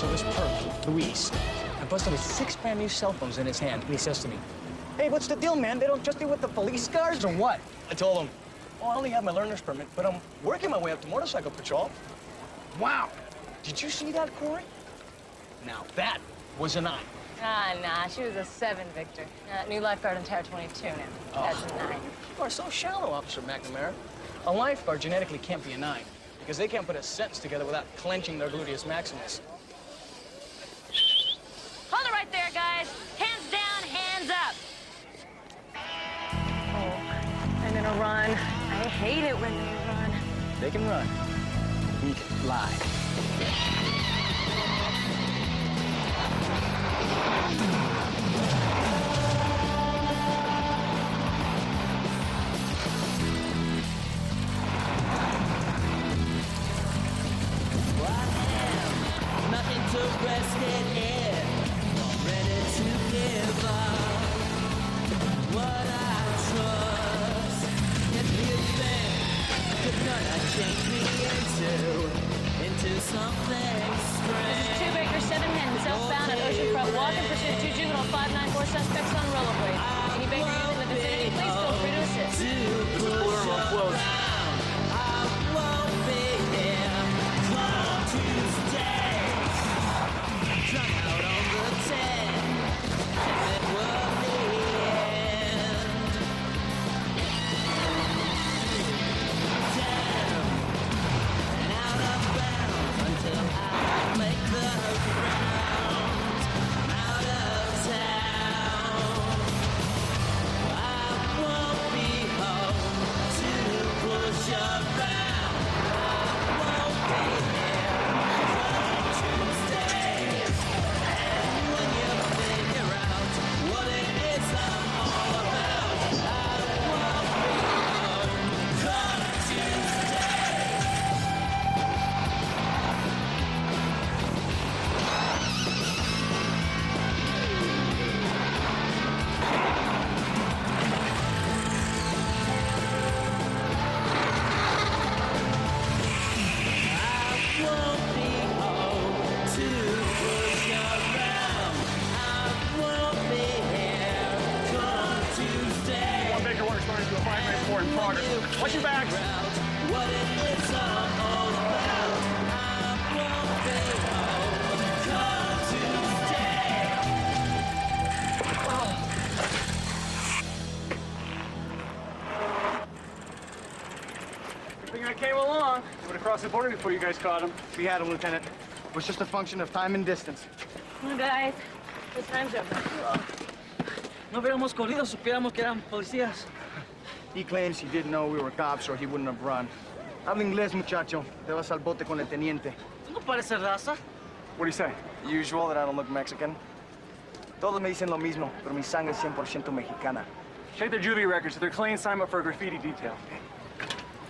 officer, this perp, Luis. I busted with 6 brand new cell phones in his hand, and he says to me, "Hey, what's the deal, man? They don't trust you with the police cars or what?" I told him, "Oh, I only have my learner's permit, but I'm working my way up to motorcycle patrol." Wow. Did you see that, Corey? Now, that was a 9. Nah, she was a 7, Victor. New lifeguard in Tower 22 now. That's a 9. You are so shallow, Officer McNamara. A lifeguard genetically can't be a 9, because they can't put a sentence together without clenching their gluteus maximus. Hold it right there, guys. Hands down, hands up. Oh, I'm gonna run. I hate it when they run. They can run. We can fly. Nothing to rest in, ready to give up what I trust. If you think you're gonna change me into something strange. This is 2 Baker 7 men southbound at Oceanfront. Walk in pursuit of 2 juvenile 594 suspects on rollerblades. Any Baker youth in the vicinity, please feel free to assist. I won't be here. Come Tuesday. Drunk out on the 10, if it were the end. Down and out of bounds until I make the rounds. Out of town, I won't be home to push around. I won't be here come Tuesday. And when you figure out what it is I'm all about, I won't be home come Tuesday. I won't be home to push around. I won't be here come Tuesday. One Baker 1 responding to a 594 in progress. Watch your backs. What it is I'm all about. I won't be home come Tuesday. Good thing I came along. He would have crossed the border before you guys caught him. We had him, Lieutenant. It was just a function of time and distance. Come on, guys. The time's over. No hubiéramos corrido, supiéramos que eran policías. He claims he didn't know we were cops or he wouldn't have run. Habla inglés, muchacho. Te vas al bote con el teniente. ¿Tú no pareces raza? What do you say? Usual that I don't look Mexican. Todos me dicen lo mismo, pero mi sangre es 100% mexicana. Check their juvie records. They're clean. Sign up for a graffiti detail.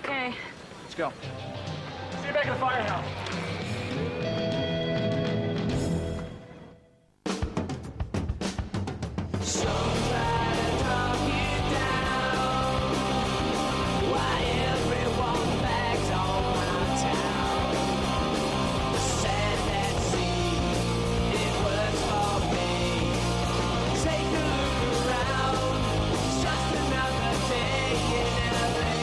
Okay. Let's go. See you back at the firehouse. Why everyone bags on my town? The sad sea, it works for me. Take a look around, it's just another day in LA.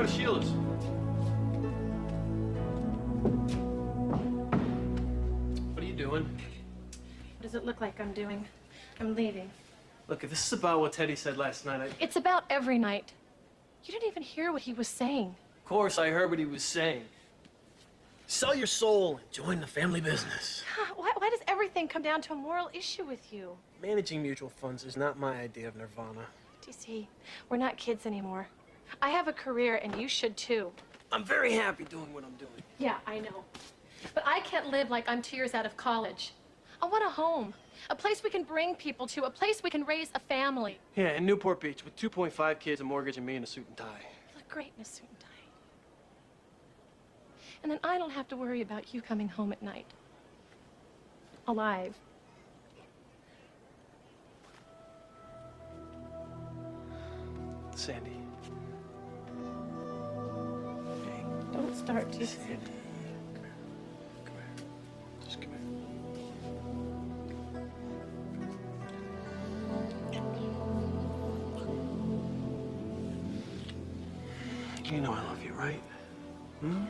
go to Sheila's. What are you doing? What does it look like I'm doing? I'm leaving. Look, if this is about what Teddy said last night, It's about every night. You didn't even hear what he was saying. Of course I heard what he was saying. Sell your soul and join the family business. Why does everything come down to a moral issue with you? Managing mutual funds is not my idea of nirvana. DC, we're not kids anymore. I have a career, and you should too. I'm very happy doing what I'm doing. Yeah, I know. But I can't live like I'm 2 years out of college. I want a home, a place we can bring people to, a place we can raise a family. Yeah, in Newport Beach with 2.5 kids, a mortgage, and me in a suit and tie. You look great in a suit and tie. And then I don't have to worry about you coming home at night. Alive. Sandy. Hey. Don't start, DC. Sandy. Come here. Come here. Just come here. You know I love you, right? Hmm?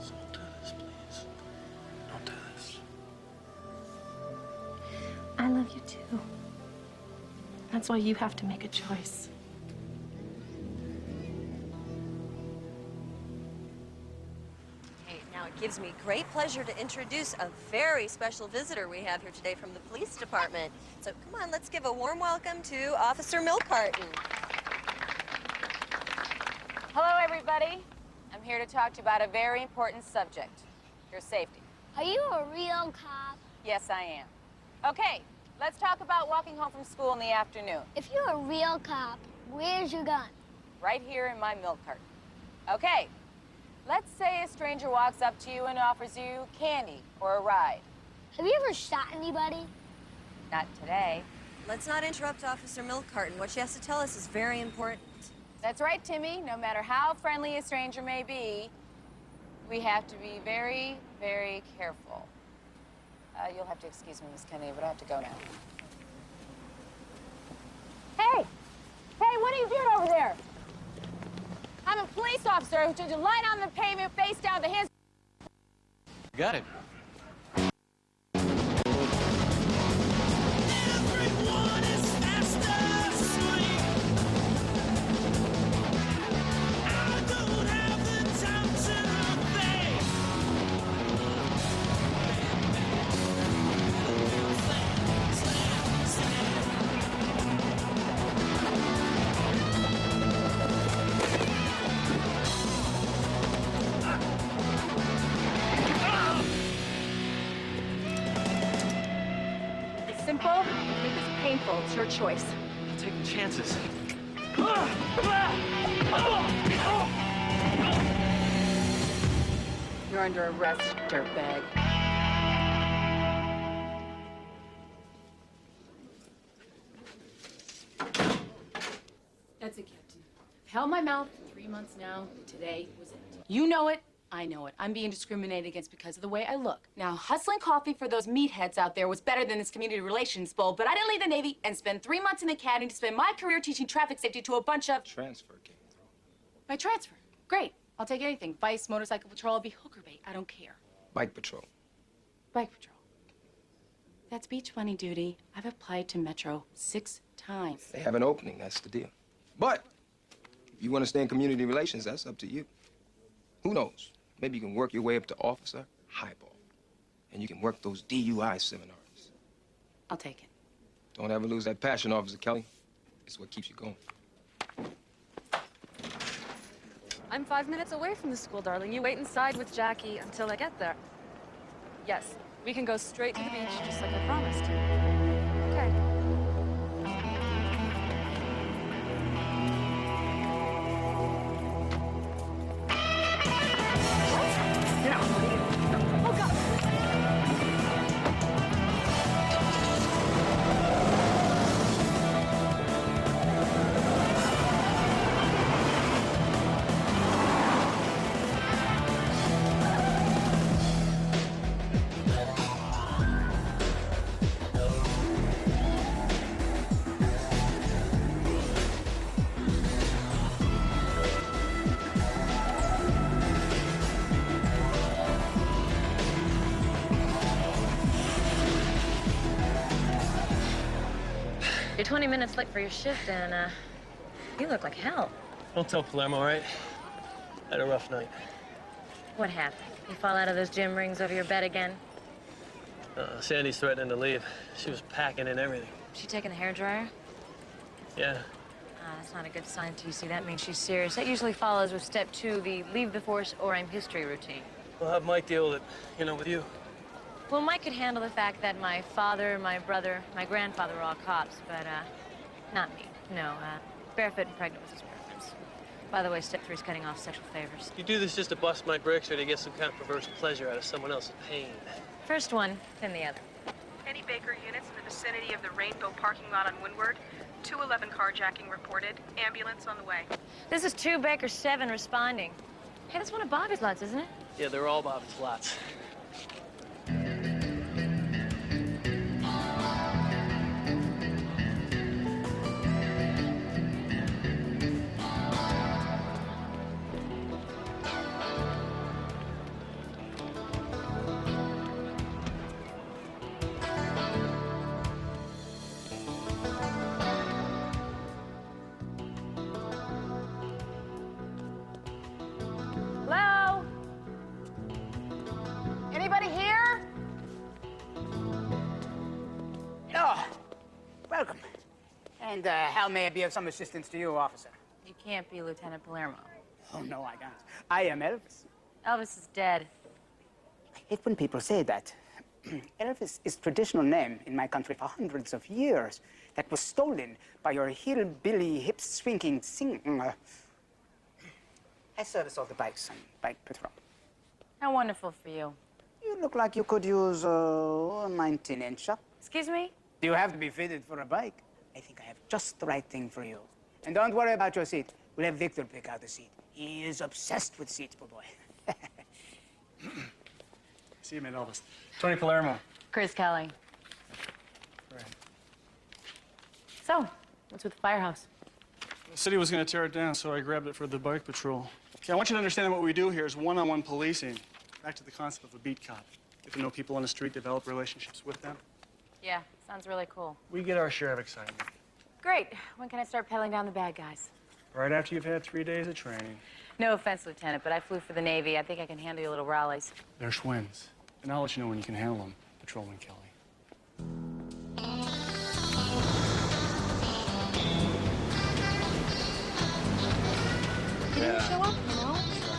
So don't do this, please. Don't do this. I love you too. That's why you have to make a choice. Hey, now it gives me great pleasure to introduce a very special visitor we have here today from the police department. So come on, let's give a warm welcome to Officer Milcarton. Hello, everybody. I'm here to talk to you about a very important subject, your safety. Are you a real cop? Yes, I am. Okay, let's talk about walking home from school in the afternoon. If you're a real cop, where's your gun? Right here in my milk carton. Okay, let's say a stranger walks up to you and offers you candy or a ride. Have you ever shot anybody? Not today. Let's not interrupt Officer Milcarton. What she has to tell us is very important. That's right, Timmy. No matter how friendly a stranger may be, we have to be very, very careful. You'll have to excuse me, Miss Kennedy, but I have to go now. Hey! Hey, what are you doing over there? I'm a police officer who told you to lie down on the pavement, face down, the hands... Got it. Everyone is fast asleep. I don't have the time to think. It's simple, if it's painful, it's your choice. I'm taking chances. You're under arrest, dirtbag. That's it, Captain. I've held my mouth for 3 months now. Today was it. You know it. I know it. I'm being discriminated against because of the way I look. Now, hustling coffee for those meatheads out there was better than this community relations bull, but I didn't leave the Navy and spend 3 months in the academy to spend my career teaching traffic safety to a bunch of... Transfer came through. My transfer. Great. I'll take anything. Vice, motorcycle patrol, I'll be hooker bait. I don't care. Bike patrol. Bike patrol. That's beach bunny duty. I've applied to Metro 6 times. They have an opening, that's the deal. But if you want to stay in community relations, that's up to you. Who knows? Maybe you can work your way up to officer highball. And you can work those DUI seminars. I'll take it. Don't ever lose that passion, Officer Kelly. It's what keeps you going. I'm 5 minutes away from the school, darling. You wait inside with Jackie until I get there. Yes, we can go straight to the beach, just like I promised. Okay. You're 20 minutes late for your shift, and you look like hell. Don't tell Palermo, all right? I had a rough night. What happened? You fall out of those gym rings over your bed again? Sandy's threatening to leave. She was packing in everything. She taking the hairdryer? Yeah. That's not a good sign, TC. That means she's serious. That usually follows with step 2, the leave the force or I'm history routine. We'll have Mike deal with it, with you. Well, Mike could handle the fact that my father, my brother, my grandfather were all cops, but not me. No, barefoot and pregnant was his preference. By the way, step 3 is cutting off sexual favors. You do this just to bust my bricks or to get some kind of perverse pleasure out of someone else's pain? First one, then the other. Any Baker units in the vicinity of the Rainbow parking lot on Windward? 211 carjacking reported. Ambulance on the way. This is 2 Baker 7 responding. Hey, that's one of Bobby's lots, isn't it? Yeah, they're all Bobby's lots. Hello? Anybody here? Oh, welcome. And how may I be of some assistance to you, officer? You can't be Lieutenant Palermo. Oh, no, I can't. I am Elvis. Elvis is dead. I hate when people say that. Elvis is traditional name in my country for hundreds of years that was stolen by your hillbilly, hip-swinging singer. I service all the bikes on bike patrol. How wonderful for you. You look like you could use a 19-incher. Excuse me? Do you have to be fitted for a bike? I think I have just the right thing for you. And don't worry about your seat. We'll have Victor pick out the seat. He is obsessed with seats, poor boy. See you, man, Elvis. Tony Palermo. Chris Kelly. Right. So, what's with the firehouse? The city was going to tear it down, so I grabbed it for the bike patrol. Okay, I want you to understand that what we do here is one-on-one policing. Back to the concept of a beat cop. Get to know people on the street, develop relationships with them. Yeah, sounds really cool. We get our share of excitement. Great. When can I start peddling down the bad guys? Right after you've had 3 days of training. No offense, Lieutenant, but I flew for the Navy. I think I can handle your little rallies. They're Schwinns. And I'll let you know when you can handle them, patrolling Kelly. Did you show up,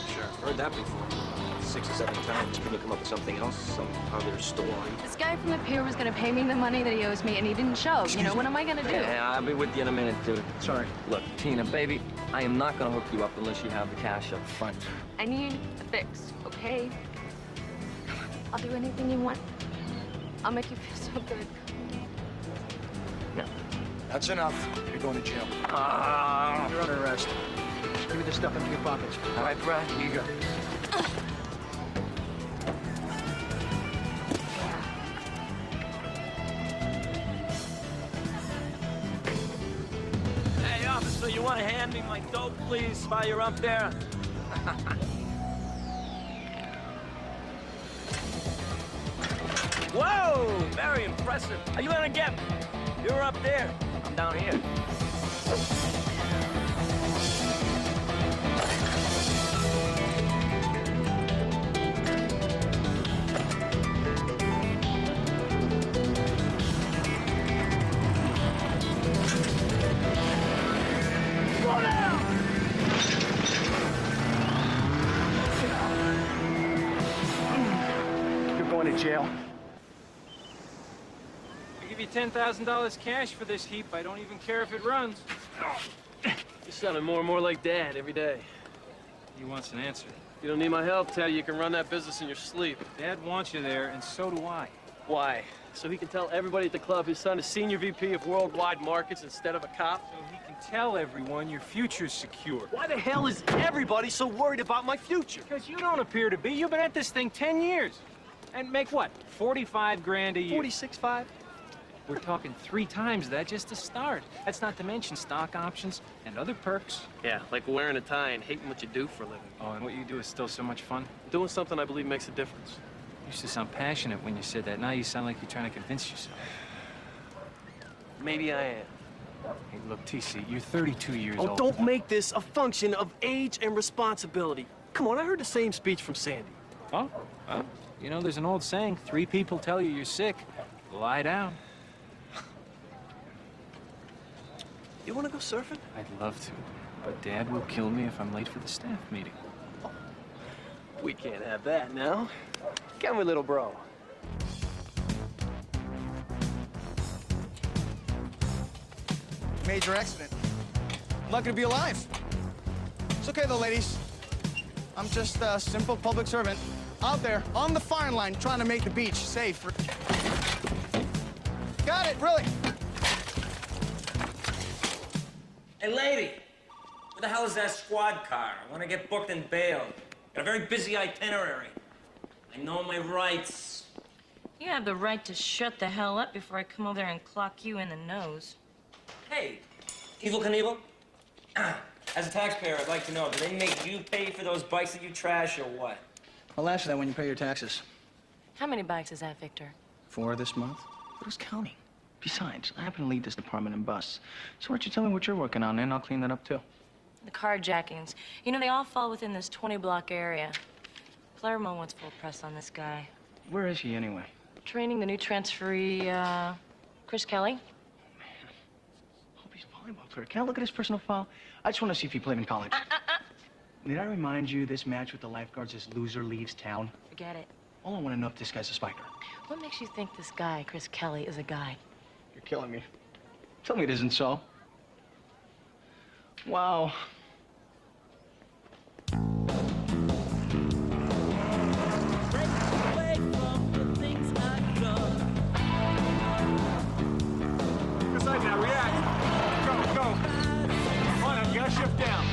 Sure. Heard that before. 6 or 7 times. Can you come up with something else? Some other story? This guy from the pier was gonna pay me the money that he owes me, and he didn't show. What am I gonna do? Yeah, I'll be with you in a minute, dude. Sorry. Look, Tina, baby, I am not gonna hook you up unless you have the cash up front. I need a fix, okay? I'll do anything you want. I'll make you feel so good. No. That's enough. You're going to jail. You're under arrest. Give me the stuff into your pockets. All right, Brad, here you go. Hey, officer, you want to hand me my dope, please, while you're up there? Whoa, very impressive. Are you gonna get me? You're up there. I'm down here. You're going to jail. I give you $10,000 cash for this heap. I don't even care if it runs. You're sounding more and more like Dad every day. He wants an answer. You don't need my help, Teddy. You can run that business in your sleep. Dad wants you there, and so do I. Why? So he can tell everybody at the club his son is senior VP of worldwide markets instead of a cop? So he can tell everyone your future's secure. Why the hell is everybody so worried about my future? Because you don't appear to be. You've been at this thing 10 years. And make what? 45 grand a year. 46.5? We're talking 3 times that just to start. That's not to mention stock options and other perks. Yeah, like wearing a tie and hating what you do for a living. Oh, and what you do is still so much fun. Doing something I believe makes a difference. You used to sound passionate when you said that. Now you sound like you're trying to convince yourself. Maybe I am. Hey, look, TC, you're 32 years Oh, old. don't make this a function of age and responsibility. Come on, I heard the same speech from Sandy. Oh, well, you know, there's an old saying, 3 people tell you you're sick. Lie down. You want to go surfing? I'd love to, but Dad will kill me if I'm late for the staff meeting. We can't have that now. Can we, little bro? Major accident. Lucky to be alive. It's okay though, ladies. I'm just a simple public servant out there on the firing line trying to make the beach safe. Got it, really. Hey, lady, where the hell is that squad car? I want to get booked and bailed. Got a very busy itinerary. I know my rights. You have the right to shut the hell up before I come over there and clock you in the nose. Hey, Evel Knievel, as a taxpayer, I'd like to know, do they make you pay for those bikes that you trash or what? I'll ask you that when you pay your taxes. How many bikes is that, Victor? 4 this month? But who's counting? Besides, I happen to lead this department in busts. So why don't you tell me what you're working on, and I'll clean that up too. The carjackings. You know, they all fall within this 20-block area. Palermo wants full press on this guy. Where is he anyway? Training the new transferee, Chris Kelly. Hope he's a volleyball player. Can I look at his personal file? I just want to see if he played in college. Did I remind you this match with the lifeguards, this loser leaves town? Forget it. All I want to know if this guy's a spiker. What makes you think this guy, Chris Kelly, is a guy? You're killing me. Tell me it isn't so. Wow. Inside now, react. Go, go. Come on, you gotta shift down.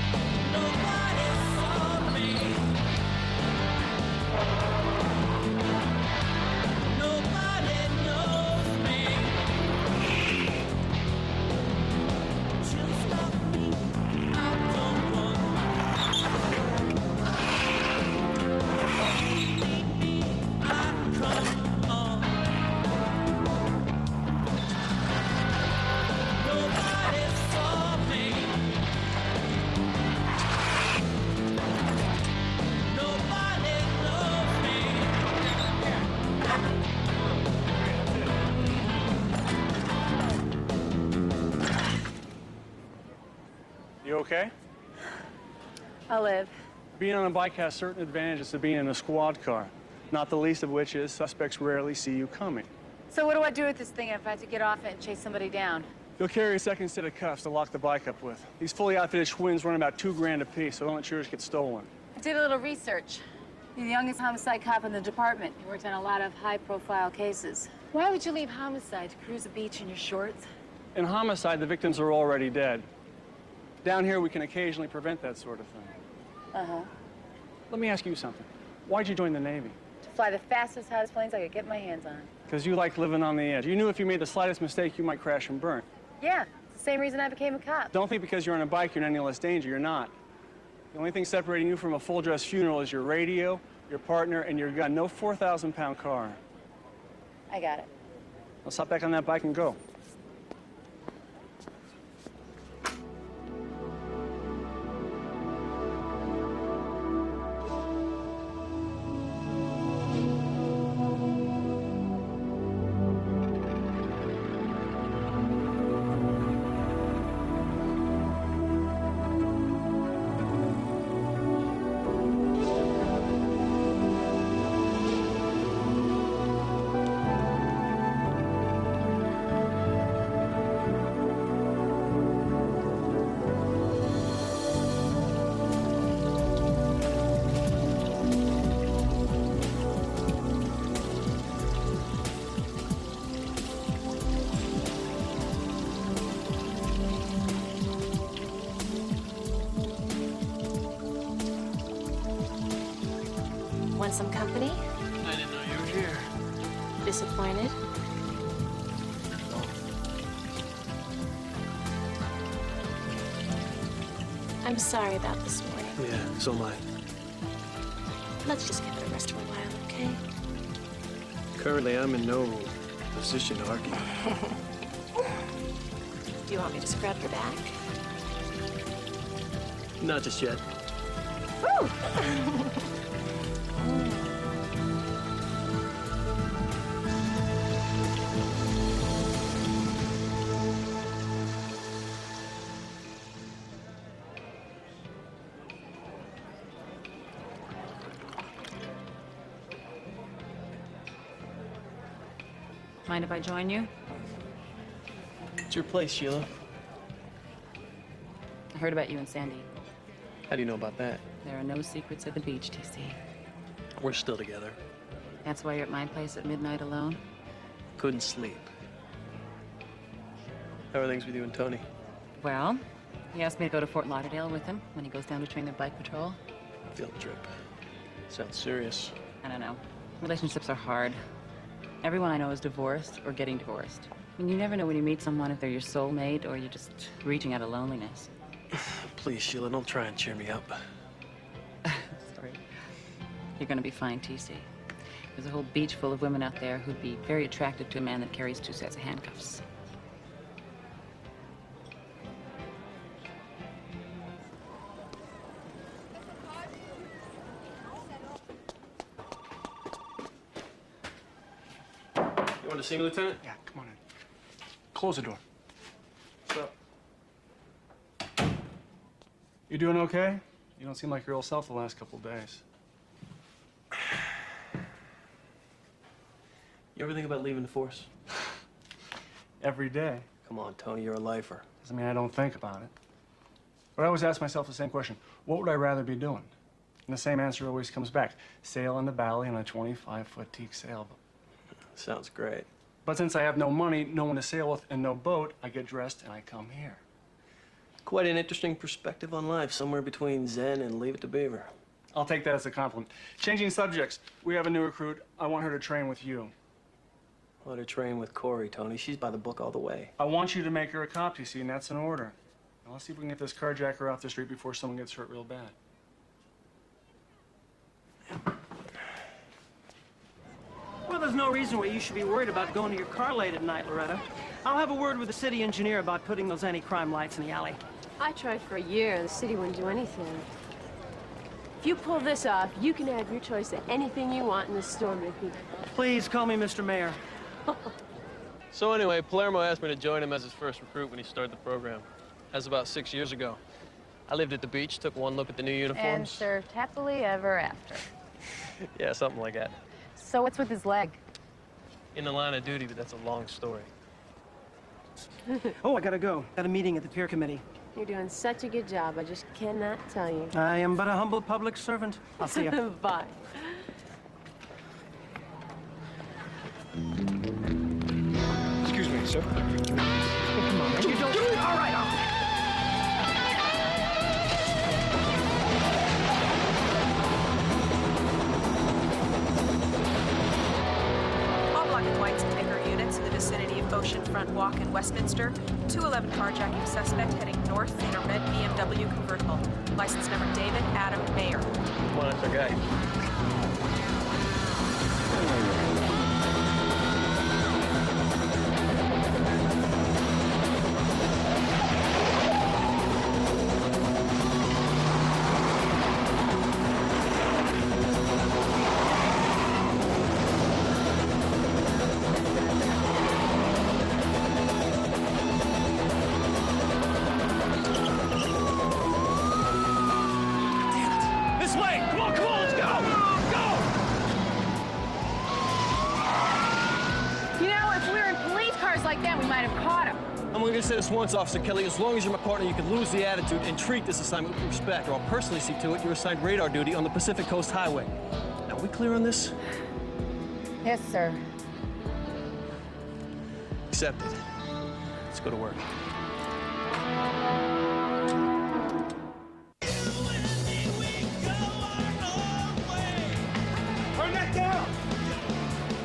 You okay? I'll live. Being on a bike has certain advantages to being in a squad car, not the least of which is suspects rarely see you coming. So what do I do with this thing if I have to get off it and chase somebody down? You'll carry a second set of cuffs to lock the bike up with. These fully outfitted Schwinn's run about $2 grand a piece, so don't let yours get stolen. I did a little research. You're the youngest homicide cop in the department. You worked on a lot of high-profile cases. Why would you leave homicide to cruise a beach in your shorts? In homicide, the victims are already dead. Down here, we can occasionally prevent that sort of thing. Uh-huh. Let me ask you something. Why'd you join the Navy? To fly the fastest, hottest planes I could get my hands on. Because you like living on the edge. You knew if you made the slightest mistake, you might crash and burn. Yeah, it's the same reason I became a cop. Don't think because you're on a bike, you're in any less danger. You're not. The only thing separating you from a full-dress funeral is your radio, your partner, and your gun. No 4,000-pound car. I got it. Let's hop back on that bike and go. Want some company? I didn't know you were here. Disappointed? I'm sorry about this morning. Yeah, so am I. Let's just get the rest for a while, okay? Currently, I'm in no position to argue. Do you want me to scrub your back? Not just yet. Woo! Mind if I join you? It's your place, Sheila. I heard about you and Sandy. How do you know about that? There are no secrets at the beach, TC. We're still together. That's why you're at my place at midnight alone? Couldn't sleep. How are things with you and Tony? Well, he asked me to go to Fort Lauderdale with him when he goes down to train their bike patrol. Field trip. Sounds serious. I don't know. Relationships are hard. Everyone I know is divorced or getting divorced. I mean, you never know when you meet someone if they're your soulmate or you're just reaching out of loneliness. Please, Sheila, don't try and cheer me up. Sorry. You're gonna be fine, TC. There's a whole beach full of women out there who'd be very attracted to a man that carries 2 sets of handcuffs. You want to see me, Lieutenant? Yeah, come on in. Close the door. What's up? You doing okay? You don't seem like your old self the last couple of days. You ever think about leaving the force? Every day. Come on, Tony, you're a lifer. Doesn't mean I don't think about it. But I always ask myself the same question. What would I rather be doing? And the same answer always comes back. Sail in the valley on a 25-foot teak sailboat. Sounds great. But since I have no money, no one to sail with, and no boat, I get dressed and I come here. Quite an interesting perspective on life, somewhere between Zen and Leave It to Beaver. I'll take that as a compliment. Changing subjects. We have a new recruit. I want her to train with you. Let her train with Corey, Tony. She's by the book all the way. I want you to make her a cop, you see, and that's an order. Now, let's see if we can get this carjacker off the street before someone gets hurt real bad. Well, there's no reason why you should be worried about going to your car late at night, Loretta. I'll have a word with the city engineer about putting those anti-crime lights in the alley. I tried for a year, and the city wouldn't do anything. If you pull this off, you can add your choice to anything you want in this store, Mickey. Please call me Mr. Mayor. So anyway, Palermo asked me to join him as his first recruit when he started the program. That was about 6 years ago. I lived at the beach, took one look at the new uniforms. And served happily ever after. Yeah, something like that. So what's with his leg? In the line of duty, but that's a long story. Oh, I gotta go. Got a meeting at the peer committee. You're doing such a good job, I just cannot tell you. I am but a humble public servant. I'll see you. Bye. Excuse me, sir. Come on, you don't... All right, All black and whites and bigger units in the vicinity of Oceanfront Walk in Westminster. 211 carjacking suspect heading north in a red BMW convertible. License number David Adam Mayer. Come on, that's our guy. This way! Come on, let's go! Go! You know, if we were in police cars like that, we might have caught him. I'm only gonna say this once, Officer Kelly. As long as you're my partner, you can lose the attitude and treat this assignment with respect, or I'll personally see to it you're assigned radar duty on the Pacific Coast Highway. Now, are we clear on this? Yes, sir. Accepted. Let's go to work. Turn that down!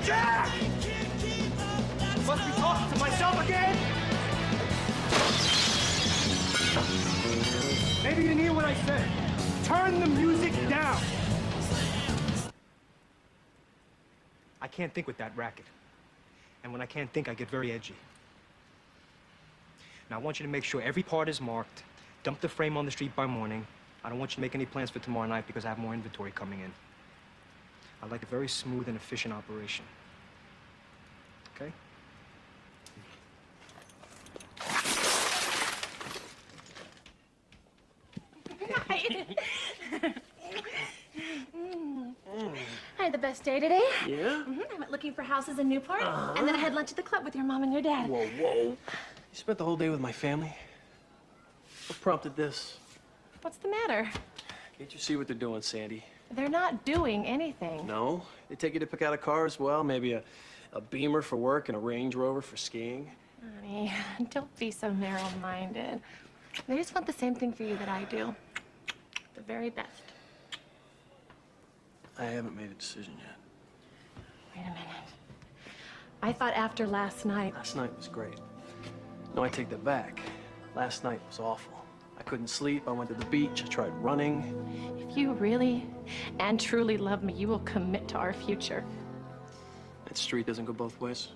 Jack! Must be talking to myself again? Maybe you didn't hear what I said. Turn the music down! I can't think with that racket. And when I can't think, I get very edgy. Now, I want you to make sure every part is marked. Dump the frame on the street by morning. I don't want you to make any plans for tomorrow night because I have more inventory coming in. I'd like a very smooth and efficient operation. Okay? I had the best day today. Yeah? I went looking for houses in Newport, and then I had lunch at the club with your mom and your dad. Whoa, whoa. You spent the whole day with my family? What prompted this? What's the matter? Can't you see what they're doing, Sandy? They're not doing anything. No? They take you to pick out a car as well? Maybe a Beamer for work and a Range Rover for skiing? Honey, don't be so narrow-minded. They just want the same thing for you that I do. The very best. I haven't made a decision yet. Wait a minute. I thought after last night... Last night was great. No, I take that back. Last night was awful. I couldn't sleep. I went to the beach. I tried running. If you really and truly love me, you will commit to our future. That street doesn't go both ways.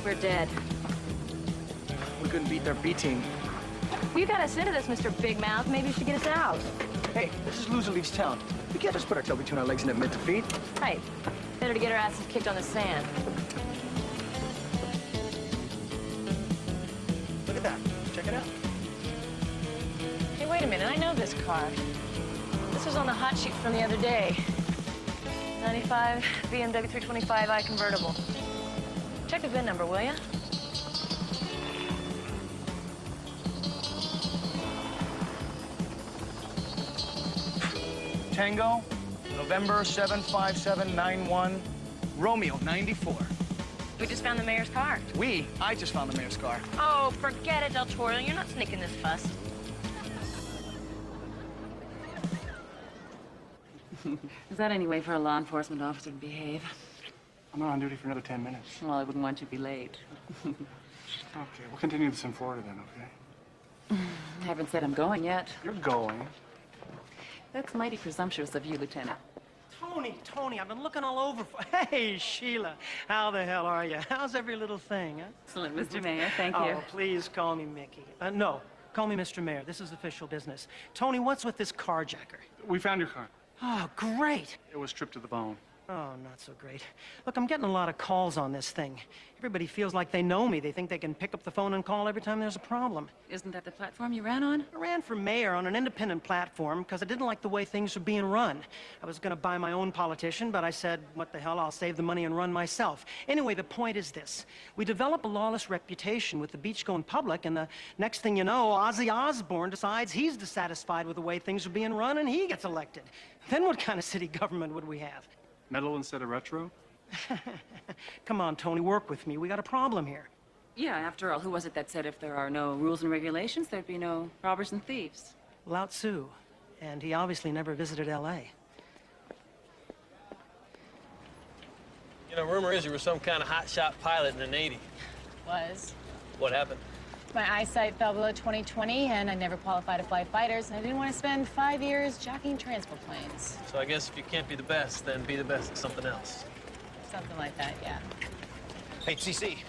We're dead. We couldn't beat their B team. You got us into this, Mr. Big Mouth. Maybe you should get us out. Hey, this is Loser Leaves Town. We can't just put our tail between our legs and admit defeat. Right. Better to get our asses kicked on the sand. Look at that. Check it out. Hey, wait a minute. I know this car. This was on the hot sheet from the other day. 95 BMW 325i convertible. Check the VIN number, will ya? Tango, November 75791, Romeo 94. We just found the mayor's car. I just found the mayor's car. Oh, forget it, Del Toro. You're not sneaking this fuss. Is that any way for a law enforcement officer to behave? I'm not on duty for another 10 minutes. Well, I wouldn't want you to be late. Okay, we'll continue this in Florida then, okay? I haven't said I'm going yet. You're going. That's mighty presumptuous of you, Lieutenant. Tony, I've been looking all over for... Hey, Sheila, how the hell are you? How's every little thing, huh? Excellent, Mr. Mayor, thank you. Oh, please call me Mickey. No, call me Mr. Mayor. This is official business. Tony, what's with this carjacker? We found your car. Oh, great. It was stripped to the bone. Oh, not so great. Look, I'm getting a lot of calls on this thing. Everybody feels like they know me. They think they can pick up the phone and call every time there's a problem. Isn't that the platform you ran on? I ran for mayor on an independent platform because I didn't like the way things were being run. I was going to buy my own politician, but I said, what the hell, I'll save the money and run myself. Anyway, the point is this. We develop a lawless reputation with the beach going public, and the next thing you know, Ozzy Osbourne decides he's dissatisfied with the way things are being run, and he gets elected. Then what kind of city government would we have? Metal instead of retro? Come on, Tony, work with me. We got a problem here. Yeah, after all, who was it that said if there are no rules and regulations, there'd be no robbers and thieves? Lao Tzu. And he obviously never visited L.A. You know, rumor is you were some kind of hotshot pilot in the Navy. Was. What happened? My eyesight fell below 20/20, and I never qualified to fly fighters, and I didn't want to spend 5 years jockeying transport planes. So I guess if you can't be the best, then be the best at something else. Something like that, yeah. Hey, TC.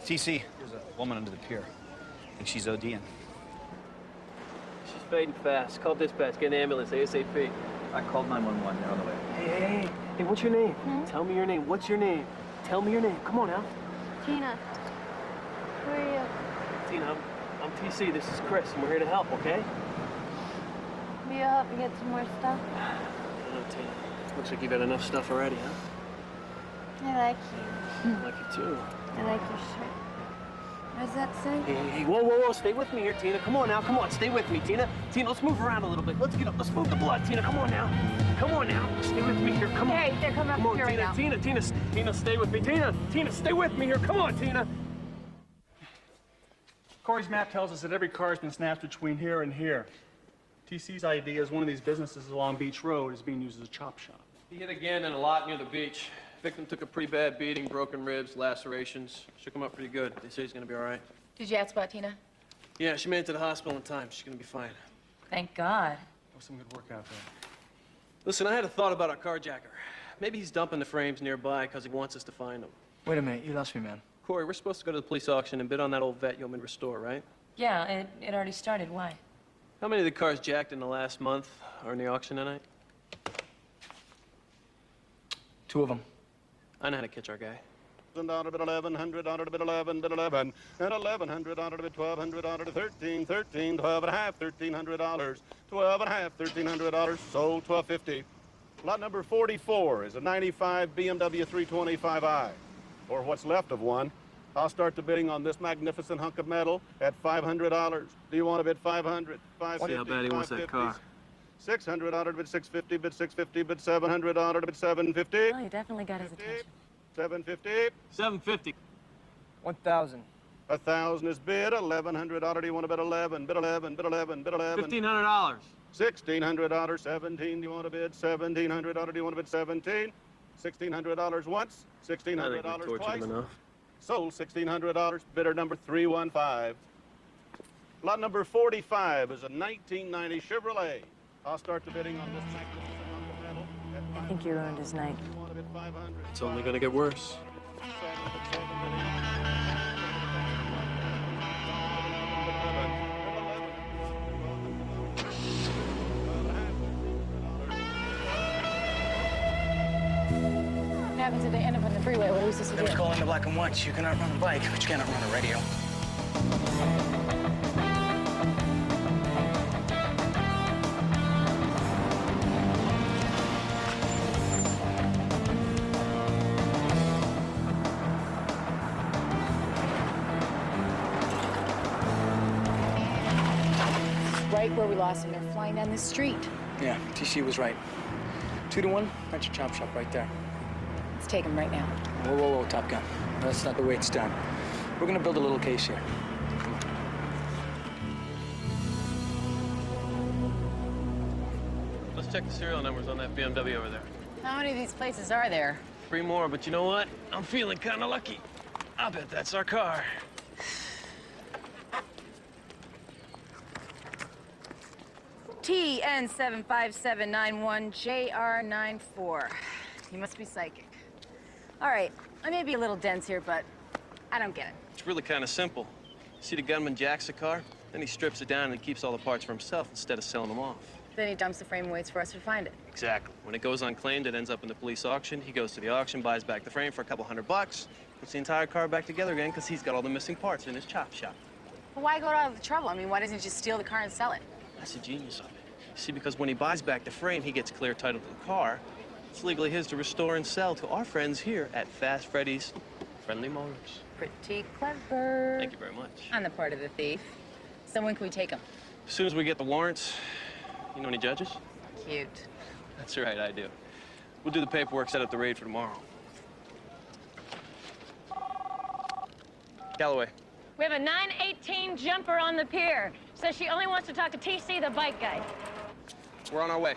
TC, there's a woman under the pier. I think she's ODing. She's fading fast. Call dispatch. Get an ambulance ASAP. I called 911. They're on the way. Hey, what's your name? Tell me your name. What's your name? Tell me your name. Come on now. Tina, where are you? Tina, I'm TC. This is Chris, and we're here to help, okay? Will you help me get some more stuff? I don't know, Tina. Looks like you've had enough stuff already, huh? I like you. I like you, too. I like your shirt. What does that say? Hey, whoa. Stay with me here, Tina. Come on now. Come on. Stay with me, Tina. Tina, let's move around a little bit. Let's get up. Let's move the blood, Tina. Come on now. Come on now. Stay with me here. Come on. Hey, they're coming up Come on, here right now. Tina, stay with me. Tina, stay with me here. Come on, Tina. Corey's map tells us that every car has been snapped between here and here. TC's idea is one of these businesses along Beach Road is being used as a chop shop. He hit again in a lot near the beach. Victim took a pretty bad beating, broken ribs, lacerations. Shook him up pretty good. They say he's gonna be all right. Did you ask about Tina? Yeah, she made it to the hospital in time. She's gonna be fine. Thank God. That was some good work out there. Listen, I had a thought about our carjacker. Maybe he's dumping the frames nearby because he wants us to find them. Wait a minute, you lost me, man. Corey, we're supposed to go to the police auction and bid on that old vet Yeoman Restore, right? Yeah, it already started. Why? How many of the cars jacked in the last month are in the auction tonight? 2 of them. I know how to catch our guy. $1,000 on it, 1,100 on it, 11, 11, and 1,100 on it, 1,200 on it, 13, 13, 12 and a half, $1,300, 12 and a half, $1,300, sold $1,250. Lot number 44 is a 95 BMW 325i, or what's left of one. I'll start the bidding on this magnificent hunk of metal at $500. Do you want to bid 500? 550? See how bad he wants that car. 600 on it, bid 650, bid 650, bid 700 on it, bid 750. Oh, he definitely got his attention. 750. 750. 1,000. 1,000 is bid. 1,100 on it. Do you want to bid 11? Bid 11. Bid 11. Bid 11. $1,500. $1,600. 17. Do you want to bid 1,700 on it? Do you want to bid 17? $1,600 once. $1,600 twice. Enough. Sold $1,600. Bidder number 315. Lot number 45 is a 1990 Chevrolet. I'll start the bidding on this magnificent hunk of metal. I think you ruined his night. You want to bid 500? It's only gonna get worse. What happens if they end up on the freeway? What are we supposed to They do? was calling the black and whites. You can outrun a bike, but you can't outrun a radio. Right where we lost them. They're flying down the street. Yeah, TC was right. 2 to 1, that's your chop shop right there. Let's take them right now. Whoa, whoa, whoa, Top Gun. That's not the way it's done. We're gonna build a little case here. Let's check the serial numbers on that BMW over there. How many of these places are there? 3 more, but you know what? I'm feeling kind of lucky. I bet that's our car. TN75791JR94. You must be psychic. All right, I may be a little dense here, but I don't get it. It's really kind of simple. See, the gunman jacks the car, then he strips it down and keeps all the parts for himself instead of selling them off. Then he dumps the frame and waits for us to find it. Exactly. When it goes unclaimed, it ends up in the police auction. He goes to the auction, buys back the frame for a couple $100, puts the entire car back together again because he's got all the missing parts in his chop shop. But why go to all the trouble? I mean, why doesn't he just steal the car and sell it? That's the genius of it. See, because when he buys back the frame, he gets clear title to the car. It's legally his to restore and sell to our friends here at Fast Freddy's Friendly Motors. Pretty clever. Thank you very much. On the part of the thief. So when can we take him? As soon as we get the warrants, you know any judges? Cute. That's right, I do. We'll do the paperwork, set up the raid for tomorrow. Callaway. We have a 918 jumper on the pier. Says she only wants to talk to TC, the bike guy. We're on our way.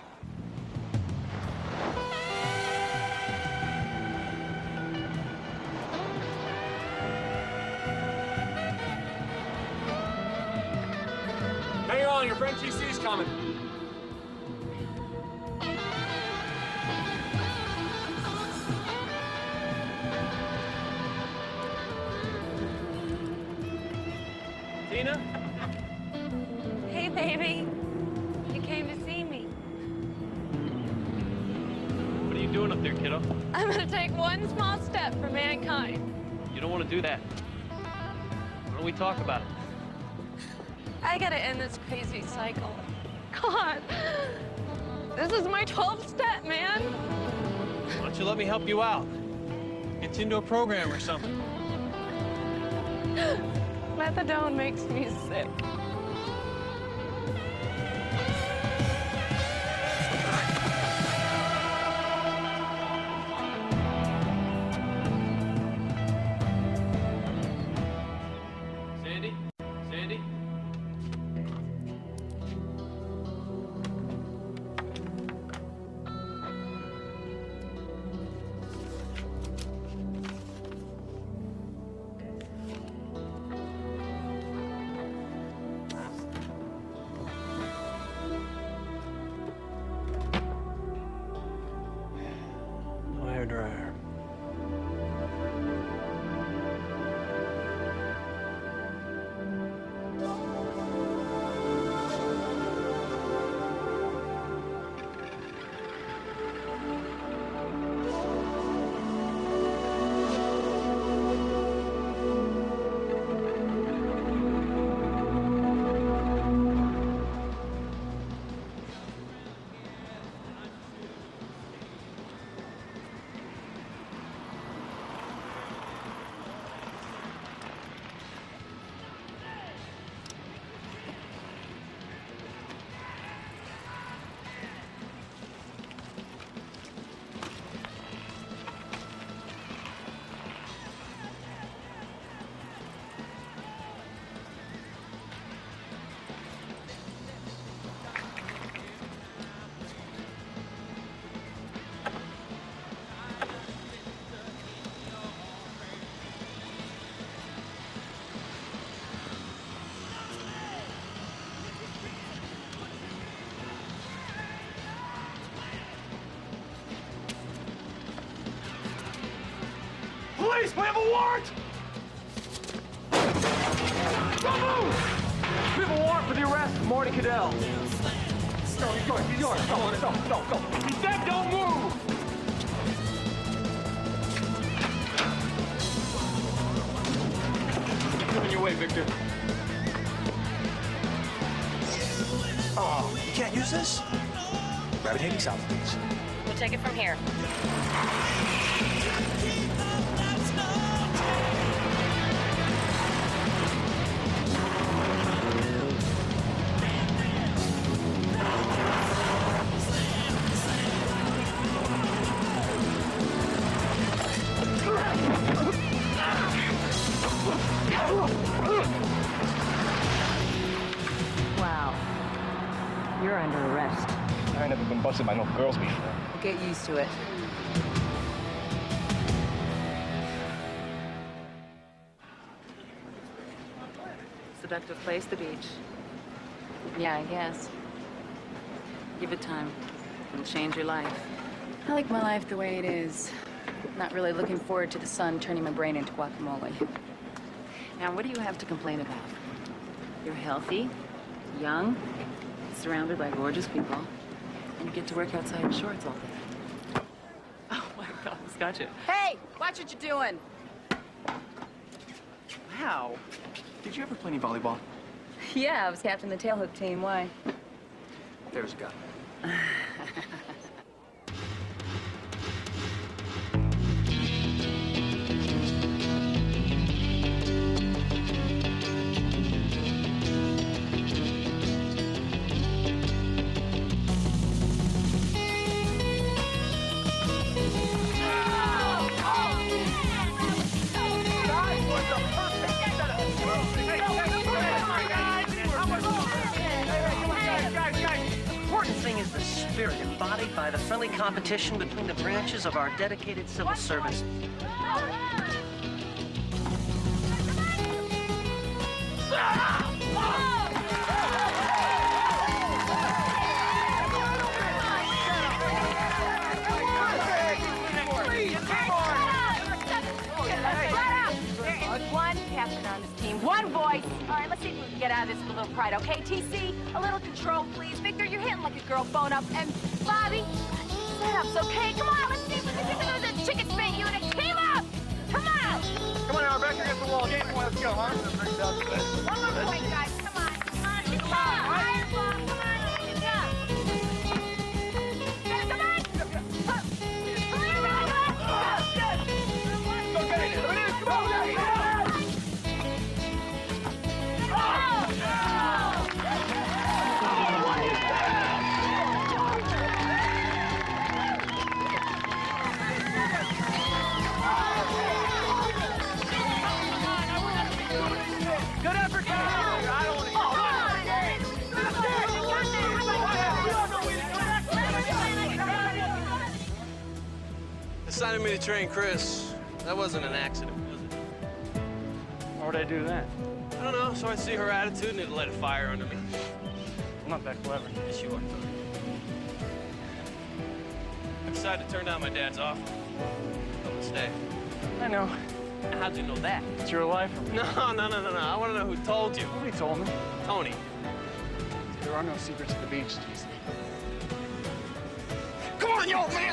Hang on, your friend TC's coming. Tina? Hey, baby. You came to see me. What are you doing up there, kiddo? I'm gonna take one small step for mankind. You don't want to do that. Why don't we talk about it? I gotta end this crazy cycle. God, this is my 12th step, man. Why don't you let me help you out? Get you into a program or something. Methadone makes me sick. Sandy? Sandy? hairdryer. Police, we have a warrant! Don't move! We have a warrant for the arrest of Marty Cadell. No, he's yours, he's yours. Go. He said don't move! Coming your way, Victor. Oh, you can't use this? Grab it, heading south, please. We'll take it from here. Wow. You're under arrest. I ain't never been busted by no girls before. Get used to it. Seductive place, the beach. Yeah, I guess. Give it time. It'll change your life. I like my life the way it is. Not really looking forward to the sun turning my brain into guacamole. Now, what do you have to complain about? You're healthy, young, surrounded by gorgeous people, and you get to work outside in shorts all day. Oh my God, it's got you. Hey, watch what you're doing. Wow. Did you ever play any volleyball? Yeah, I was captain of the tailhook team. Why? There's a guy. Is the spirit embodied by the friendly competition between the branches of our dedicated civil service. One captain on this team, one voice. All right, let's see if we can get out of this with a little pride, okay? TC, a little control, please. Victor, you're hitting like a girl phone up. And Bobby, set-ups, okay? Come on, let's see if we can get rid of the chicken spit unit. Team up! Come on! Come on, now, back against the wall. Game point, let's go, huh? One more point, guys. Come on. Come on, get the ball. Higher ball. Come on, get it up. Come on. Go get it. Come on, come on. Good effort, I don't want to Assigning me to train Chris, that wasn't an accident, was it? Why would I do that? I don't know, so I'd see her attitude and it'd light a fire under me. I'm not that clever. Yes, you are. I'm decided to turn down my dad's offer. I'm gonna stay. I know. How'd you know that? It's your life. No. I want to know who told you. Nobody told me. Tony. There are no secrets at the beach, GC. Come on, you old man!